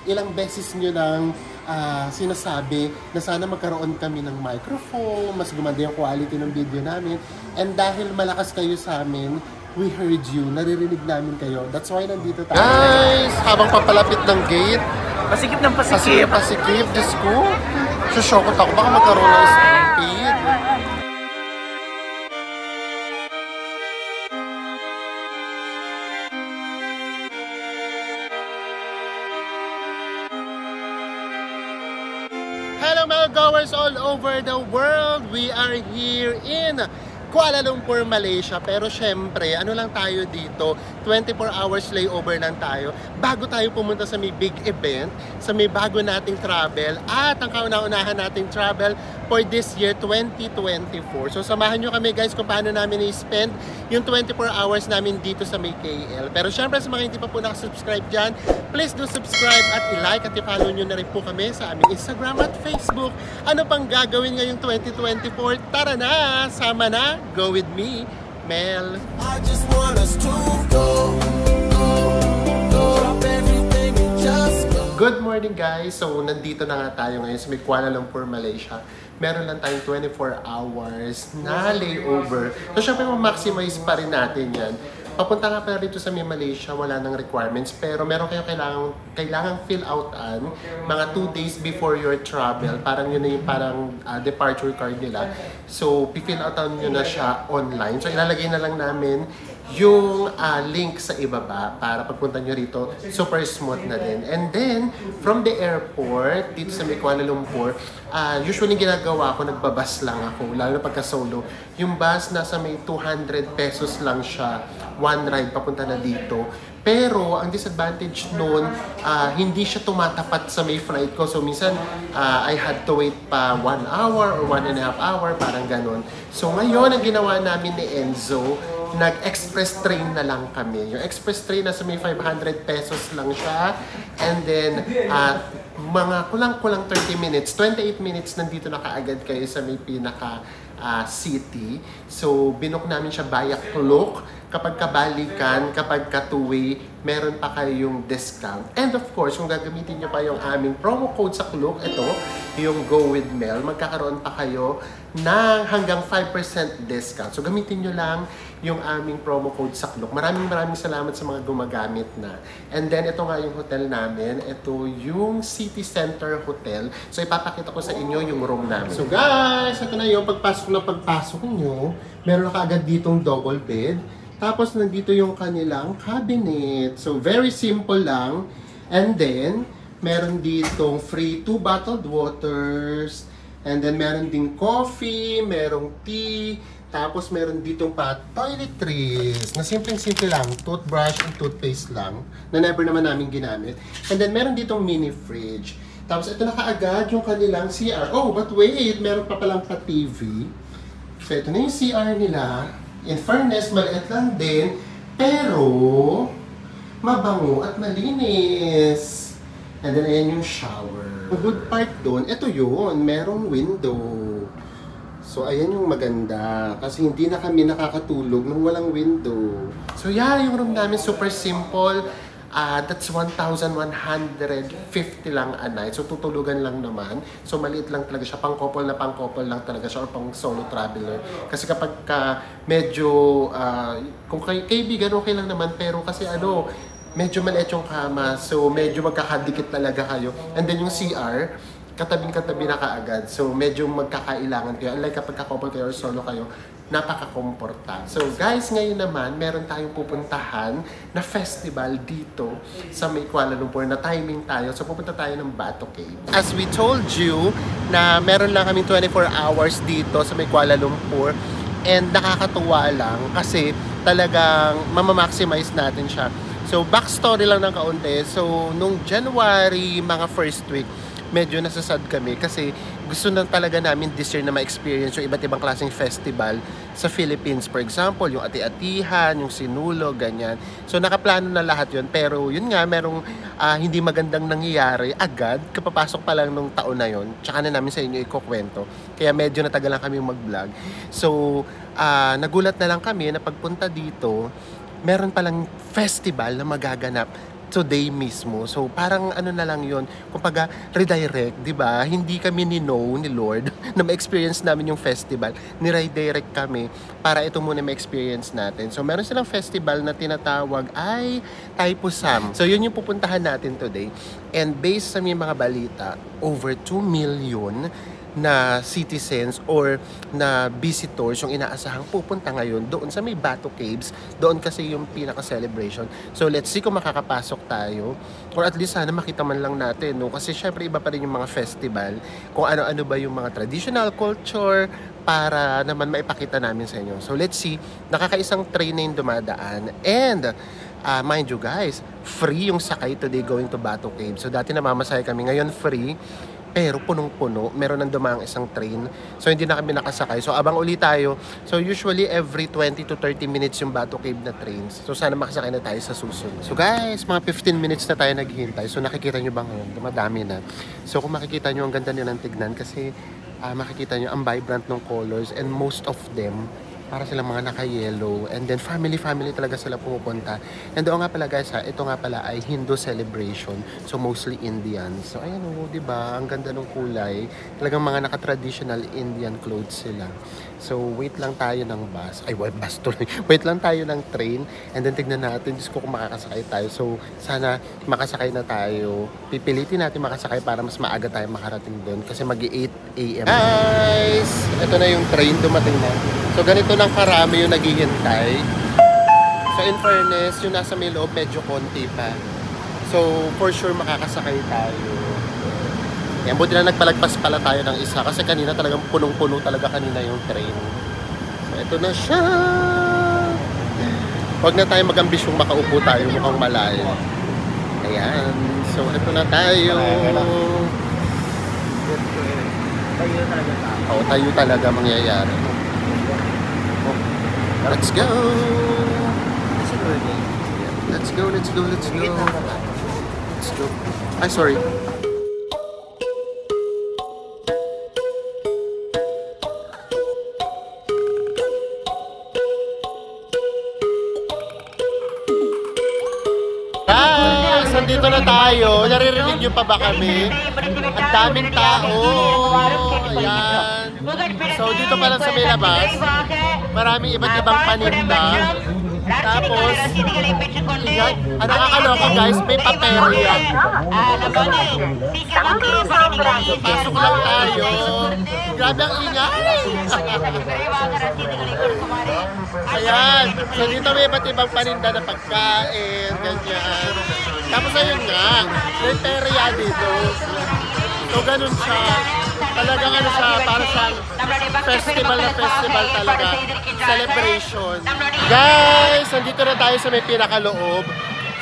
ilang beses nyo nang sinasabi na sana magkaroon kami ng microphone, mas gumanda yung quality ng video namin. And dahil malakas kayo sa amin, we heard you, naririnig namin kayo. That's why nandito tayo. Guys, habang papalapit ng gate, Pasikip ng pasikip. pasikip, Diyos ko. Sushokot ako, baka magkaroon ng stampede. Hello mga goers all over the world! We are here in Kuala Lumpur, Malaysia. Pero syempre, ano lang tayo dito, 24 hours layover lang tayo bago tayo pumunta sa may big event, sa may bago nating travel at ang kauna-unahan nating travel for this year 2024. So samahan nyo kami guys kung paano namin i-spend yung 24 hours namin dito sa may KL. Pero syempre sa mga hindi pa po nakasubscribe dyan, please do subscribe at i-like at i-follow nyo na rin po kami sa aming Instagram at Facebook. Ano pang gagawin ngayong 2024? Tara na! Sama na! Go with me, Mel! I just want us to go. Drop everything and just go. Good morning guys! So nandito na nga tayo ngayon sa may Kuala Lumpur, Malaysia. Meron lang tayong 24 hours na layover. So syempre ma-maximize pa rin natin yan. Papunta nga pala rito sa Malaysia, wala nang requirements, pero meron kayo kailangang fill outan mga 2 days before your travel. Parang yun na yung parang departure card nila. So, fill outan nyo na siya online. So, ilalagay na lang namin yung link sa ibaba para pagpunta nyo rito, super smooth na din. And then, from the airport, dito sa Kuala Lumpur, usually ginagawa ko, nagbabas lang ako, lalo na pagka solo. Yung bus, nasa may 200 pesos lang siya, one ride papunta na dito. Pero, ang disadvantage noon, hindi siya tumatapat sa may flight ko. So, minsan, I had to wait pa 1 hour or 1.5 hour, parang ganun. So, ngayon, ang ginawa namin ni Enzo, nag-express train na lang kami. Yung express train na sa may 500 pesos lang siya. And then, mga kulang-kulang 30 minutes, 28 minutes, nandito na kaagad kayo sa may pinaka city. So, binook namin siya via Klook. Kapag kabalikan, kapag ka-two-way, meron pa kayong discount. And of course, kung gagamitin nyo pa yung aming promo code sa Klook, ito, yung Go With Mel, magkakaroon pa kayo ng hanggang 5% discount. So, gamitin nyo lang yung aming promo code sa Klook. Maraming salamat sa mga gumagamit na. And then, ito nga yung hotel namin. Ito yung City Center Hotel. So, ipapakita ko sa inyo yung room namin. So, guys, ito na yung pagpasok nyo. Meron na kaagad ditong double bed. Tapos, nandito yung kanilang cabinet. So, very simple lang. And then, meron ditong free 2 bottled waters. And then, meron ding coffee, merong tea. Tapos, meron ditong pa toiletries. Na simpleng-simple lang. Toothbrush and toothpaste lang. Na never naman namin ginamit. And then, meron ditong mini fridge. Tapos, ito na kaagad yung kanilang CR. Oh, but wait! Meron pa palang pa-TV. So, ito na yung CR nila. In fairness, maliit lang din, pero mabango at malinis. And then, ayan yung shower. The good part doon, ito yun, merong window. So, ayan yung maganda. Kasi hindi na kami nakakatulog nung walang window. So, yeah, yung room namin super simple. That's 1,150 lang a night. So, tutulugan lang naman. So, maliit lang talaga siya. Pang-couple lang talaga siya or pang-solo traveler. Kasi kapag medyo, kung kaibigan, okay lang naman. Pero kasi medyo maliit yung kama. So, medyo magkakadikit talaga kayo. And then yung CR, katabing-katabi na kaagad. So, medyo magkakailangan kayo. Unlike kapag ka-couple kayo or solo kayo, napaka-komporta. So guys, ngayon naman, meron tayong pupuntahan na festival dito sa may Kuala Lumpur na timing tayo. So pupunta tayo ng Bato Cave. As we told you, na meron lang kaming 24 hours dito sa may Kuala Lumpur. And nakakatuwa lang kasi talagang mamamaximize natin siya. So backstory lang ng kaunti. So nung January, mga first week, medyo nasasad kami kasi gusto na talaga namin this year na ma-experience yung iba't ibang klaseng festival sa Philippines. For example, yung ati-atihan, yung sinulog, ganyan. So nakaplano na lahat yun. Pero yun nga, merong hindi magandang nangyayari agad kapapasok pa lang nung taon na yun. Tsaka na namin sa inyo ikukwento. Kaya medyo natagalan kami mag-vlog. So nagulat na lang kami na pagpunta dito, meron palang festival na magaganap today mismo. So parang ano na lang yon, kumbaga redirect, di ba? Hindi kami ni Lord na ma-experience namin yung festival. Ni-redirect kami para ito muna ma-experience natin. So meron silang festival na tinatawag ay Taipusam. So yun yung pupuntahan natin today. And based sa mga balita, over 2 million na citizens or na visitors yung inaasahang pupunta ngayon doon sa may Bato Caves. Doon kasi yung pinaka-celebration. So let's see kung makakapasok tayo or at least sana makita man lang natin, no? Kasi syempre iba pa rin yung mga festival, kung ano-ano ba yung mga traditional culture para naman maipakita namin sa inyo. So let's see, nakakaisang train na yung dumadaan and mind you guys, free yung sakay today going to Bato Caves. So dati namamasaya kami, ngayon free. Pero punong-puno, meron nang dumaang isang train. So hindi na kami nakasakay. So abang uli tayo. So usually every 20 to 30 minutes yung Bato Cave na trains. So sana makasakay na tayo sa susunod. So guys, mga 15 minutes na tayo naghihintay. So nakikita nyo ba ngayon? Dumadami na. So kung makikita nyo, ang ganda nilang tignan kasi makikita nyo ang vibrant ng colors and most of them para silang mga naka-yellow and then family talaga sila pumupunta. And doon nga pala guys ito nga pala ay Hindu celebration. So mostly Indians. So ayan o, di ba? Ang ganda ng kulay. Talagang mga naka-traditional Indian clothes sila. So wait lang tayo ng bus. Ay, bus tuloy. Wait lang tayo ng train and then tignan natin Diyos ko kung makakasakay tayo. So sana makasakay na tayo. Pipilitin natin makasakay para mas maaga tayo makarating doon kasi mag-8 AM. Guys! Ito na yung train, dumating na. So ganito nang karami yung naghihintay. So in fairness, yung nasa may loob medyo konti pa. So for sure makakasakay tayo. Yan, buti na nagpalagpas pala tayo ng isa kasi kanina talagang punong-puno talaga kanina yung train. So ito na siya. Huwag na tayo mag-ambisyong makaupo tayo mukhang malayo. Ayan. So ito na tayo. Tayo talaga tayo. Oo, tayo talaga mangyayari. Let's go! Let's go, let's go, let's go. Let's go. Ay, sorry. Guys, nandito na tayo. Naririnig niyo pa ba kami? Ang daming tao. Ayan. So, dito pa lang sa may labas, maraming iba't ibang paninda. Tapos, yan, ang nakakaloka guys, may paperya. Pasok lang tayo. Grabe ang ingay. Ayan. So, dito may iba't ibang paninda na pagkain, ganyan. Tapos ayun nga, may perya dito. So, ganun siya. Talagang ano siya, para siyang festival na festival talaga. Celebration. Guys, nandito na tayo sa may pinakaloob.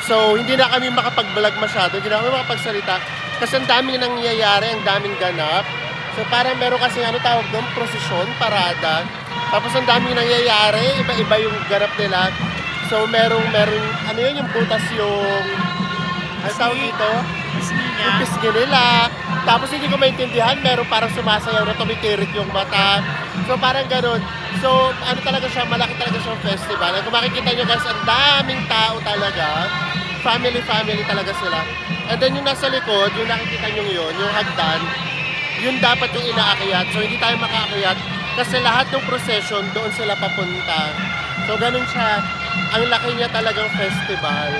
So, hindi na kami makapag-vlog masyado. Hindi na kami makapagsalita. Kasi ang daming nangyayari, ang daming ganap. So, parang meron kasi ano tawag doon, prosesyon, parada. Tapos ang daming nangyayari, iba-iba yung ganap nila. So, merong, ano yun, yung butas yung, ano tawag dito? Yung pisngi nila. Tapos hindi ko maintindihan, meron parang sumasayaw na tumitirik yung mata. So parang ganun. So ano talaga siya, malaki talaga siyang festival. Kung makikita nyo guys, ang daming tao talaga. Family talaga sila. And then yung nasa likod, yung nakikita nyo yun, yung hagdan, yun dapat yung inaakyat. So hindi tayo makaakyat kasi lahat ng procession doon sila papunta. So ganun siya. Ang laki niya talagang festival.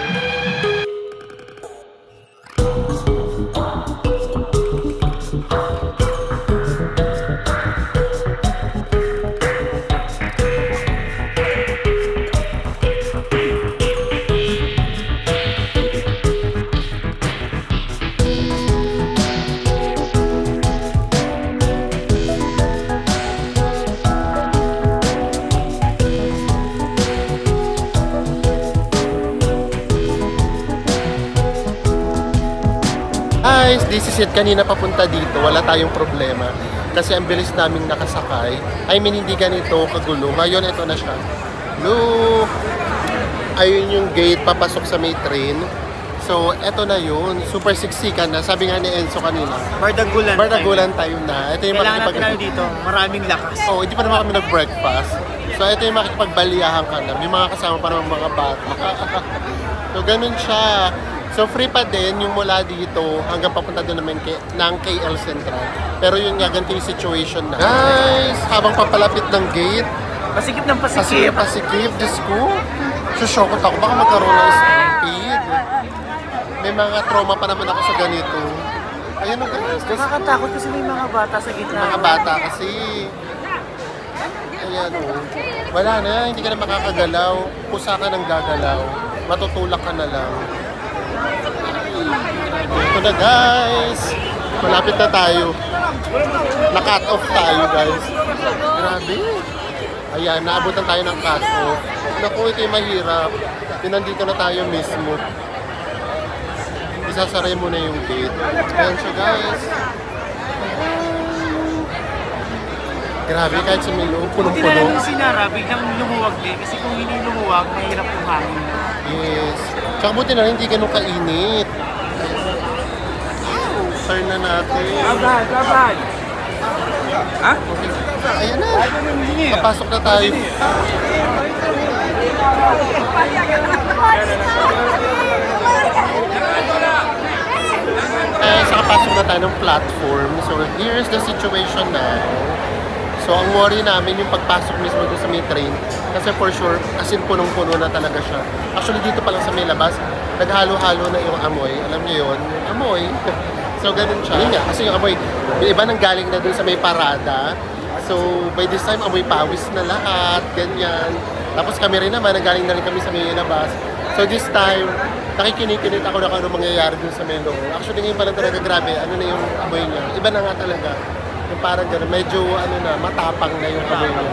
Guys, this is it. Kanina papunta dito, wala tayong problema. Kasi ang bilis naming nakasakay. I mean, hindi ganito kagulo. Ngayon, ito na siya. Look! Ayun yung gate, papasok sa may train. So, ito na yun. Super siksikan na. Sabi nga ni Enzo kanina. Bardagulan tayo na. Ito yung kailangan natin tayo dito. Maraming lakas. Oh, hindi pa naman kami nag-breakfast. So, ito yung makikipagbaliyahan ka na. May mga kasama pa naman mga bata. So, ganun siya. So free pa din yung mula dito hanggang papunta doon naman ng KL Central. Pero yun nga, ganito yung situation na. Guys, habang papalapit ng gate, Pasikip ng pasikip. pasikip, Diyos ko. Sushokot ako, baka magkaroon ng stampede. May mga trauma pa naman ako sa ganito. Ayan o guys. Nakakatakot kasi may mga bata sa gitna. Mga bata kasi. Ayan o. Wala na, hindi ka na makakagalaw. Pusa ka ng gagalaw. Matutulak ka na lang. Ito na guys. Malapit na tayo. Na-cut off tayo guys. Grabe. Ayan, naabutan tayo ng cut off. Naku, ito yung mahirap. Nandito na tayo mismo. Isasaray mo na yung gate. Ayan siya guys. Grabe, kahit sa may loob, Hindi na punong-puno. lang yung sinara, biglang lumuwag din. Kasi kung hindi lumuwag, mahirap yung hangin. Yes. Tsaka buti na rin, hindi ganun kainit. Turn na natin. Babad! Ha? Okay. Ayan na. Papasok na tayo. Sa kapasok na tayo ng platform. So, here's the situation now. So, ang worry namin yung pagpasok mismo doon sa may train. Kasi for sure, as in punong-puno na talaga siya. Actually, dito pa lang sa may labas, naghalo-halo na yung amoy. Alam niyo yun? Yung amoy. So, ganun siya. Yun nga, kasi yung amoy, yung iba nang galing na doon sa may parada. So, by this time, amoy pawis na lahat, ganyan. Tapos kami rin naman, nanggaling na rin kami sa may labas. So, this time, nakikinig-kinit ako na kung ano mangyayari doon sa may loob. Actually, ngayon pa lang talaga grabe, ano na yung amoy niya. Iba na nga talaga. Yung parang gano'n, medyo ano na, matapang na yung amoy niya.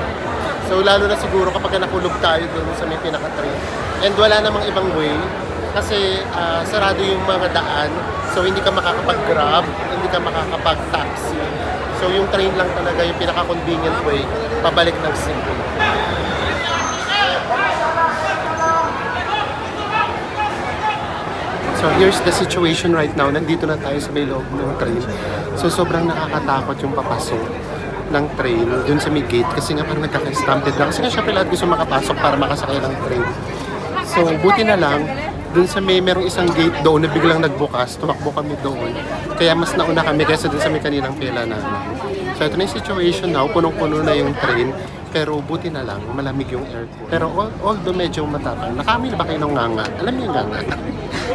So, lalo na siguro kapag nakulog tayo doon sa may pinaka-train. And wala namang ibang way. Kasi sarado yung mga daan. So, hindi ka makakapag-grab, hindi ka makakapag-taxi. So, yung train lang talaga yung pinaka-convenient way pabalik ng Cebu. So, here's the situation right now. Nandito na tayo sa may loob ng train. So, sobrang nakakatakot yung papasok ng train dun sa may gate kasi nga parang nagkaka-stampede na. Kasi nga syempre lahat gusto makapasok para makasakay ng train. So, buti na lang, dun sa merong isang gate doon na biglang nagbukas, tumakbo kami doon. Kaya mas nauna kami kaysa dun sa may kaninang pila namin. So, ito na yung situation now, punong-puno na yung train. Pero buti na lang, malamig yung aircon. Pero although medyo matapang, nakaamoy na ba kayo ng nganga? Alam niyo yung nganga?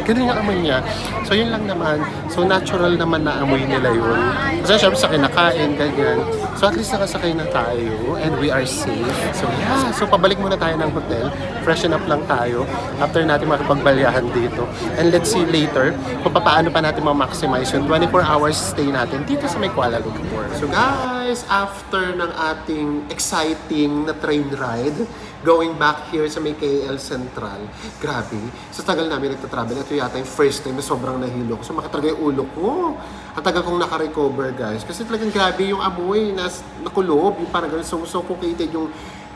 Ganun yung amoy niya. So yun lang naman. So natural naman na amoy nila yun. Kasi syempre sa kinakain, ganyan. So at least nakasakay na tayo and we are safe. So yeah, so pabalik muna tayo ng hotel. Freshen up lang tayo after natin makipagbalyahan dito. And let's see later kung paano pa natin ma-maximize yung 24 hours stay natin dito sa may Kuala Lumpur. So guys, after ng ating exciting na train ride, going back here sa may KL Central, grabe, sa tagal namin nagtatravel, ito yata yung first time na sobrang nahilo ko. So makatraga yung ulo ko. Ang tagal kong nakarecover guys. Kasi talagang grabe yung amoy na nakulob, yung parang ganun, so suffocated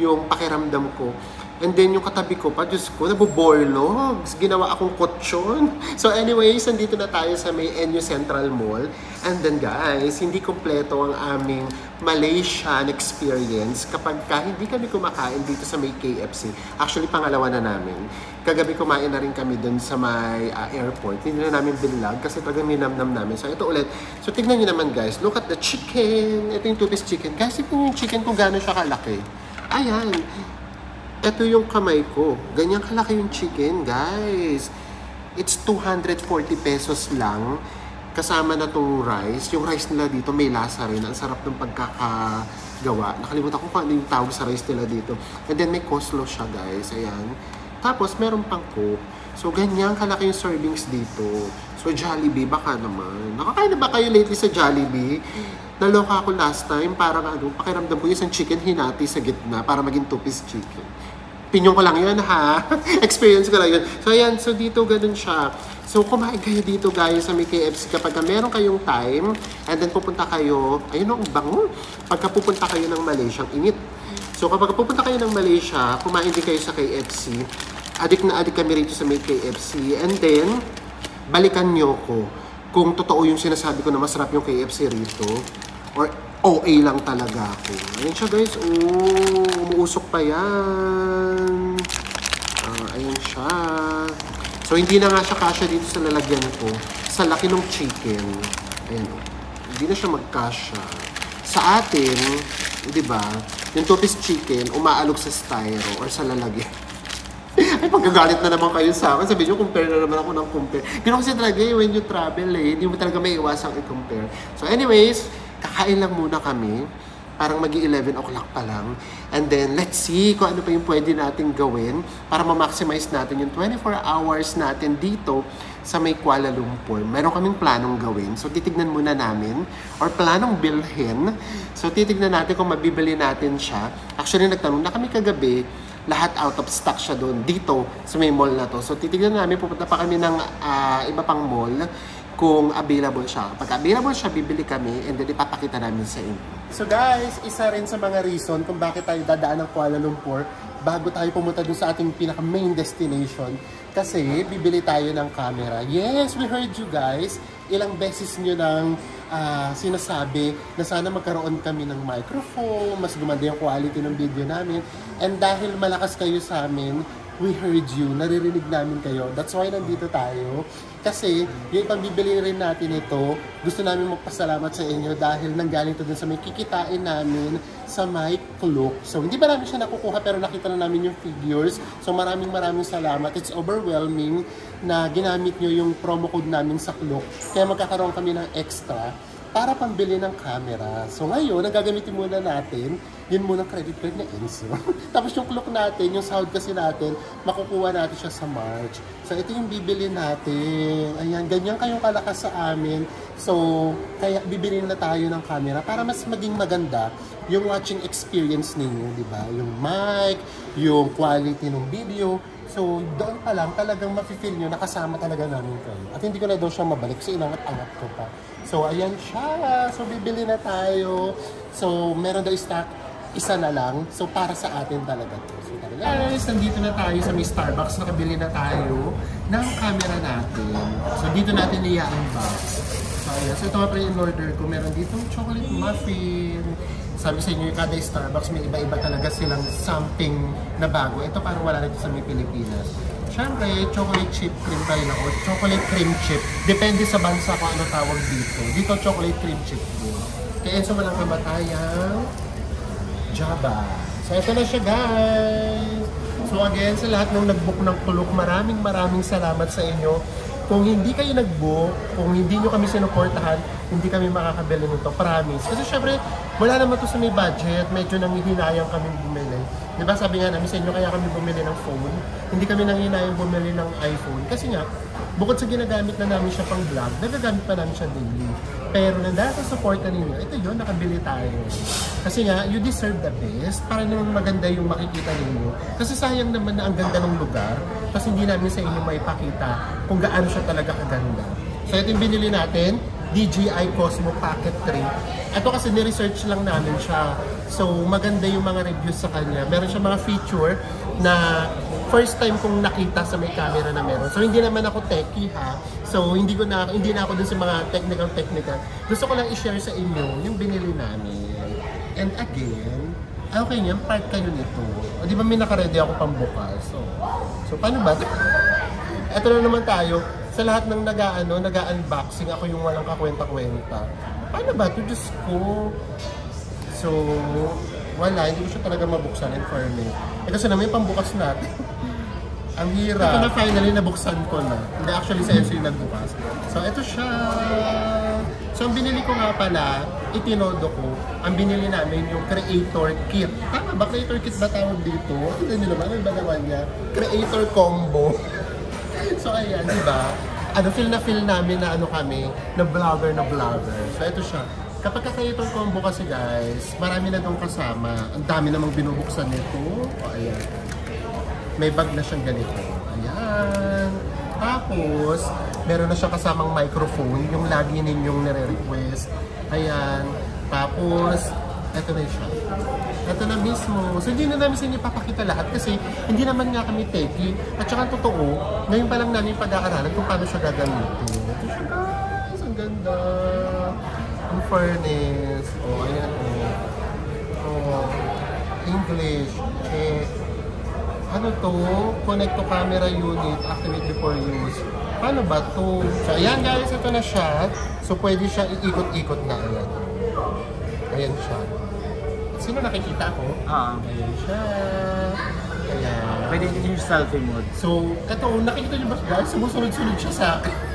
yung pakiramdam ko. And then yung katabi ko pa, Diyos ko, nabuborlog. Ginawa akong kutsyon. So anyways, nandito na tayo sa may NU Central Mall. And then guys, hindi kompleto ang aming Malaysian experience kapag hindi kami kumakain dito sa may KFC. Actually, pangalawa na namin. Kagabi kumain na rin kami dun sa may airport. Hindi na namin binlog kasi talagang ninamnam namin. So ito ulit. So tignan nyo naman guys, look at the chicken. Ito yung two-piece chicken. Guys, tignan yung chicken kung gano'n siya kalaki. Ayan. Ito yung kamay ko. Ganyan kalaki yung chicken, guys. It's 240 pesos lang. Kasama na tong rice. Yung rice nila dito may lasa rin. Ang sarap ng pagkakagawa. Nakalimutan ko kung ano yung tawag sa rice nila dito. And then may coleslaw siya, guys. Ayan. Tapos meron pang coke. So ganyan kalaki yung servings dito. So Jollibee, baka naman. Nakakain na ba kayo lately sa Jollibee? Naloka ako last time. Parang pakiramdam ko yung isang chicken hinati sa gitna para maging two-piece chicken. Pinyong ko lang yun, ha? Experience ko lang yun. So, ayan. So, dito, ganun siya. So, kumain kayo dito, guys, sa may KFC kapag meron kayong time and then pupunta kayo, ayun ang bango. Pagka pupunta kayo ng Malaysia, ang init. So, kapag pupunta kayo ng Malaysia, kumain din kayo sa KFC. Adik na adik kami rito sa may KFC. And then, balikan nyo ko kung totoo yung sinasabi ko na masarap yung KFC rito or OA lang talaga ako. Ayan siya guys. Umuusok pa yan. Ayan siya. So So, hindi na nga siya kasya dito sa lalagyan ko. Sa laki ng chicken. Ayan o. Hindi na siya magkasya. Sa atin, di ba, yung 2-piece chicken, umaalog sa styro or sa lalagyan. Ay, pagkagalit na naman kayo sa akin. Sabi nyo, compare na naman ako ng compare. Ganoon kasi talaga when you travel hindi mo talaga may iwasang i-compare. So anyways, kakain lang muna kami. Parang magi-11 o'clock pa lang. And then, let's see kung ano pa yung pwede natin gawin para ma-maximize natin yung 24 hours natin dito sa may Kuala Lumpur. Meron kaming planong gawin. So, titignan muna namin or planong bilhin. So, titignan natin kung mabibili natin siya. Actually, nagtanong na kami kagabi, lahat out of stock siya doon dito sa may mall na to. So, titignan namin, pupunta pa kami ng iba pang mall kung available siya. Pag available siya, bibili kami and then ipapakita namin sa inyo. So guys, isa rin sa mga reason kung bakit tayo dadaan ng Kuala Lumpur bago tayo pumunta dun sa ating pinaka-main destination kasi bibili tayo ng camera. Yes, we heard you guys. Ilang beses nyo nang sinasabi na sana magkaroon kami ng microphone, mas gumanda yung quality ng video namin. And dahil malakas kayo sa amin, we heard you, naririnig namin kayo. That's why nandito tayo. Kasi, yung pambibili rin natin ito, gusto namin magpasalamat sa inyo dahil nanggaling to dun sa may kikitain namin sa may Klook. So, hindi ba namin siya nakukuha pero nakita na namin yung figures. So, maraming salamat. It's overwhelming na ginamit nyo yung promo code namin sa Klook. Kaya magkakaroon kami ng extra para pambili ng camera. So ngayon, ang gagamitin muna natin, yun muna credit card na Enzo. Tapos yung Klook natin, yung sahod kasi natin, makukuha natin siya sa March. So ito yung bibili natin. Ayan, ganyan kayong kalakas sa amin. So, kaya bibili na tayo ng camera para mas maging maganda yung watching experience ninyo, di ba? Yung mic, yung quality ng video. So, doon pa lang talagang mafe-feel nyo nakasama talaga namin kayo. At hindi ko na daw siya mabalik kasi inangat-angat ko pa. So, ayan siya. So, bibili na tayo. So, meron daw stock. Isa na lang. So, para sa atin talaga to. So, guys, nandito na tayo sa may Starbucks. Nakabili na tayo ng camera natin. So, dito natin i-unbox. So, ayan. So, ito nga pala yung order ko. Meron dito chocolate muffin. Sabi sa inyo, kada Starbucks may iba-iba talaga silang something na bago. Ito parang wala nito sa may Pilipinas. Siyempre, chocolate chip cream pa rin ako. Chocolate cream chip. Depende sa bansa kung ano tawag dito. Dito, chocolate cream chip din. Kaya sa walang kamatayang Java. So, ito na siya, guys. So, again, sa lahat ng nag-book ng Klook, maraming salamat sa inyo. Kung hindi kayo nag-book, kung hindi nyo kami sinuportahan, hindi kami makakabili nito. Promise. Kasi syempre, wala naman to sa may budget. Medyo nanghihinayang kami bumili. Diba sabi nga namin sa inyo, kaya kami bumili ng phone. Hindi kami nanghihinayang bumili ng iPhone. Kasi nga, bukod sa ginagamit na namin siya pang vlog, nagagamit pa namin siya daily. Pero dahil sa supportan ninyo, ito yun, nakabili tayo. Kasi nga, you deserve the best para naman maganda yung makikita ninyo. Kasi sayang naman na ang ganda ng lugar, kasi hindi namin sa inyo maipakita kung gaano siya talaga kaganda. So ito yung binili natin, DJI Cosmo Pocket 3. Ito kasi ni-research lang namin siya. So maganda yung mga reviews sa kanya. Meron siya mga feature na first time kong nakita sa may camera na meron. So hindi naman ako techie ha. So hindi na ako dun sa mga technical. Gusto ko lang i-share sa inyo yung binili namin. And again, okay niyan, part kayo nito. O di ba may naka-ready ako pambukas. So paano ba? Ito na naman tayo. Sa lahat ng nag-unboxing, ako yung walang kakwenta-kwenta. Paano ba ito? Diyos ko. So, wala. Hindi ko siya talaga mabuksan in fairness. Kasi naman yung pambukas natin. Ang hirap. Ito na finally nabuksan ko na. Hindi actually sa Enzo yung nagbukas. So, ito siya. So, ang binili ko nga pala, itinodo ko, ang binili namin yung creator kit. Tama ba? Creator kit ba tawag dito? Hindi nyo naman. Ano ba naman niya? Creator combo. So, ayan, di ba? Feel namin na kami, na vlogger. So, ito siya. Kapag creator combo kasi guys, marami na itong kasama. Ang dami namang binubuksan nito. O, ayan. May bag na siyang ganito. Ayan. Tapos, meron na siyang kasamang microphone, yung lagi ninyong nire-request. Ayan. Tapos, ito na siya. Ito na mismo. So, hindi na namin sa inyo papakita lahat kasi hindi naman nga kami techie. At saka totoo, ngayon pa lang namin pag-aaralan kung paano siya gagamitin. Ito siya guys. Ang ganda. Ang fairness. Oh, ayan oh. Oh. English. Check. Ano to? Connect to camera unit, activate before use. Paano ba to? So, ayan guys, ito na siya. So, pwede siya iikot-ikot na. Ayan. Ayan siya. Sino nakikita ko? Ayan siya. Ayan. Pwede din yung selfie mode. So, ito, nakikita niyo ba guys? Sumusunod-sunod siya sa akin.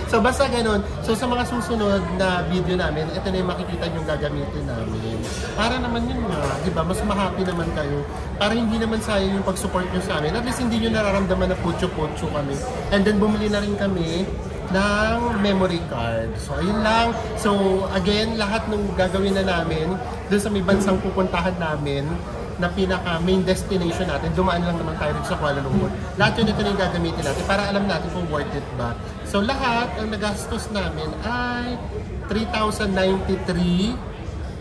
So, basta ganun. So, sa mga susunod na video namin, ito na yung makikita nyo gagamitin namin. Para naman yun nga, di ba? Mas ma-happy naman kayo. Para hindi naman sayang yung pag-support nyo sa amin. At least hindi nyo nararamdaman na putyo-putyo kami. And then, bumili na rin kami ng memory card. So, ayun lang. So, again, lahat ng gagawin na namin, dun sa may bansang pupuntahan namin, na pinaka main destination natin, dumaan lang naman tayo rin sa Kuala Lumpur. Lahat yun ito na yung gagamitin natin para alam natin kung worth it ba. So lahat, ang nagastos namin ay 3,093.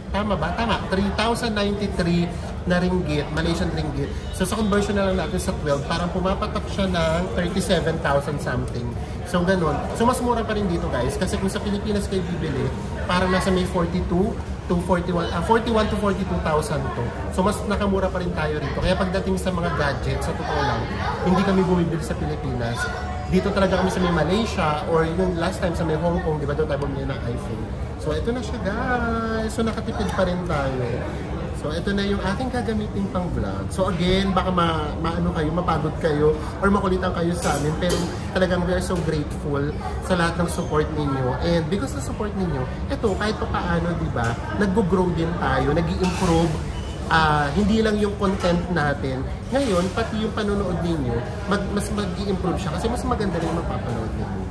Tama ba? Tama. 3,093 na ringgit, Malaysian ringgit. So sa conversion na lang natin sa 12, parang pumapatak siya ng 37,000 something. So ganun. So mas mura pa rin dito guys. Kasi kung sa Pilipinas kayo bibili, parang nasa may 42 to 41 to 42,000 to. So mas nakamura pa rin tayo rito. Kaya pagdating sa mga gadgets, sa totoo lang, hindi kami bumibili sa Pilipinas. Dito talaga kami sa may Malaysia or yung last time sa may Hong Kong, di ba doon tayo bumili ng iPhone. So ito na siya guys. So nakatipid pa rin tayo. So ito na yung ating gagamitin pang vlog. So again, baka maano kayo, mapagod kayo or makulitan kayo sa amin. Pero talagang we are so grateful sa lahat ng support ninyo. And because ng support ninyo, ito kahit pa paano, di ba, nag-grow din tayo, nag-i-improve. Hindi lang yung content natin. Ngayon, pati yung panonood ninyo, mas mag-i-improve siya kasi mas maganda rin mapapanood ninyo.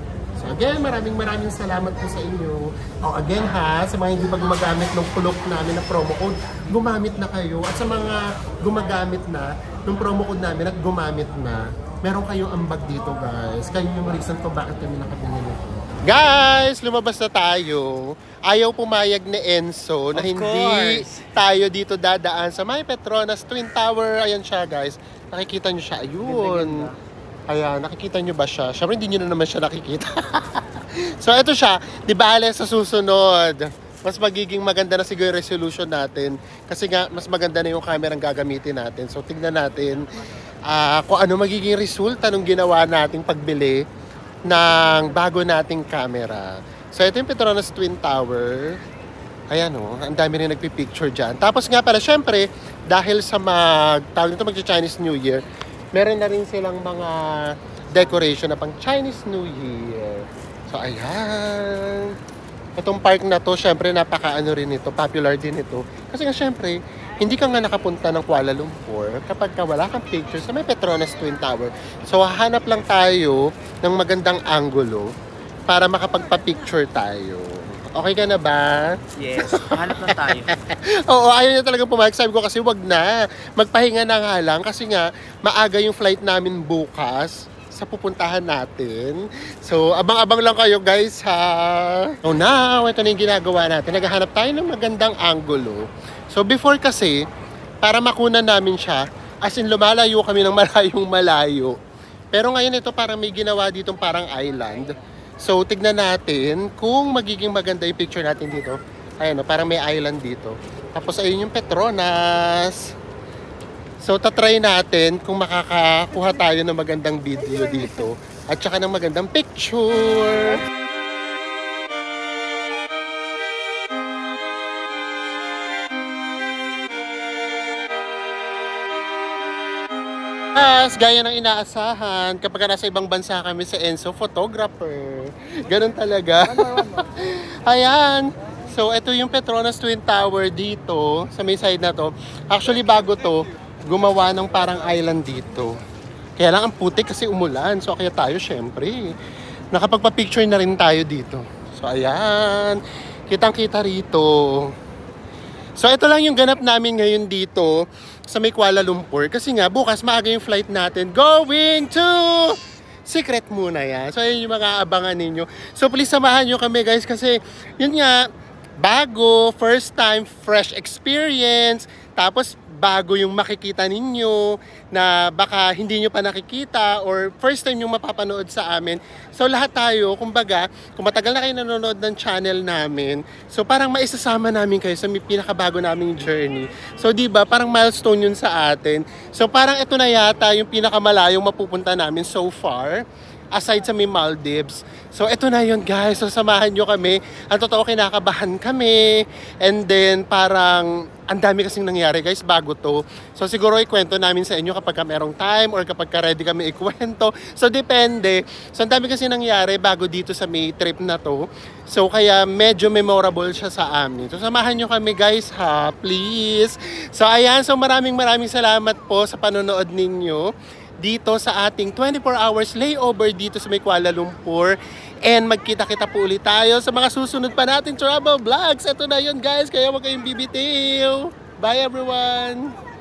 So again, maraming salamat po sa inyo. Again ha, sa mga hindi pa gumagamit ng kulok namin na promo code, gumamit na kayo. At sa mga gumagamit na ng promo code namin at gumamit na, meron kayong ambag dito guys. Kayo yung reason ko bakit kami nakabili nito. Guys, lumabas na tayo. Ayaw pumayag ni Enzo na hindi tayo dito dadaan sa May Petronas Twin Tower. Ayan siya guys. Nakikita nyo siya. Ayun. Ayan, nakikita nyo ba siya? Siyempre hindi nyo na naman siya nakikita. So ito siya. Di bale sa susunod, mas magiging maganda na siguro yung resolution natin. Kasi nga, mas maganda na yung camera ang gagamitin natin. So tignan natin kung ano magiging resulta nung ginawa nating pagbili ng bago nating camera. So ito yung Petronas Twin Tower. Ayan o, ang dami rin nagpipicture dyan. Tapos nga pala, syempre, dahil sa mag-Chinese New Year, meron na rin silang mga decoration na pang Chinese New Year. So ayan. Itong park na to, syempre napaka-ano rin ito, popular din ito. Kasi nga syempre, hindi ka nga nakapunta ng Kuala Lumpur kapag ka wala kang picture sa may Petronas Twin Tower. So hahanap lang tayo ng magandang angulo para makapagpa-picture tayo. Okay ka na ba? Yes, hanap lang tayo. Oo, ayaw niya talaga pumayag. Sabi ko kasi wag na. Magpahinga na nga lang kasi nga maaga yung flight namin bukas sa pupuntahan natin. So, abang-abang lang kayo guys ha. So now, ito na yung ginagawa natin. Naghahanap tayo ng magandang angulo. So before kasi, para makunan namin siya, as in lumalayo kami ng malayong-malayo. Pero ngayon ito parang may ginawa ditong parang island. So, tignan natin kung magiging maganda yung picture natin dito. Ayan o, parang may island dito. Tapos, ayun yung Petronas. So, tatry natin kung makakakuha tayo ng magandang video dito. At saka ng magandang picture. Gaya ng inaasahan, kapag nasa ibang bansa kami sa Enzo, photographer. Ganun talaga. Ayan. So, ito yung Petronas Twin Tower dito, sa may side na to. Actually, bago to, gumawa ng parang island dito. Kaya lang ang putik kasi umulan. So, kaya tayo, syempre, nakapagpa-picture na rin tayo dito. So, ayan. Kitang-kita rito. So, ito lang yung ganap namin ngayon dito sa may Kuala Lumpur. Kasi nga, bukas maaga yung flight natin going to Secret muna yan. So, yun yung mga abangan ninyo. So, please samahan nyo kami guys kasi yun nga, bago, first time, fresh experience. Tapos, bago yung makikita ninyo, na baka hindi nyo pa nakikita or first time yung mapapanood sa amin. So lahat tayo, kumbaga, kung matagal na kayo nanonood ng channel namin, so parang maisasama namin kayo sa pinakabago naming journey. So di ba parang milestone yun sa atin. So parang ito na yata yung pinakamalayong mapupunta namin so far, aside sa may Maldives. So, ito na yun guys. So, samahan nyo kami. Ang totoo, kinakabahan kami. And then, parang, ang dami kasing nangyari guys, bago to. So, siguro ikwento namin sa inyo kapag merong time or kapag ready kami ikwento. So, depende. So, ang dami kasi nangyari bago dito sa may trip na to. So, kaya medyo memorable siya sa amin. So, samahan nyo kami guys ha, please. So, ayan. So, maraming salamat po sa panonood ninyo dito sa ating 24 hours layover dito sa may Kuala Lumpur. And magkita-kita po ulit tayo sa mga susunod pa nating travel vlogs. Ito na yun guys, kaya huwag kayong bibitiw. Bye everyone!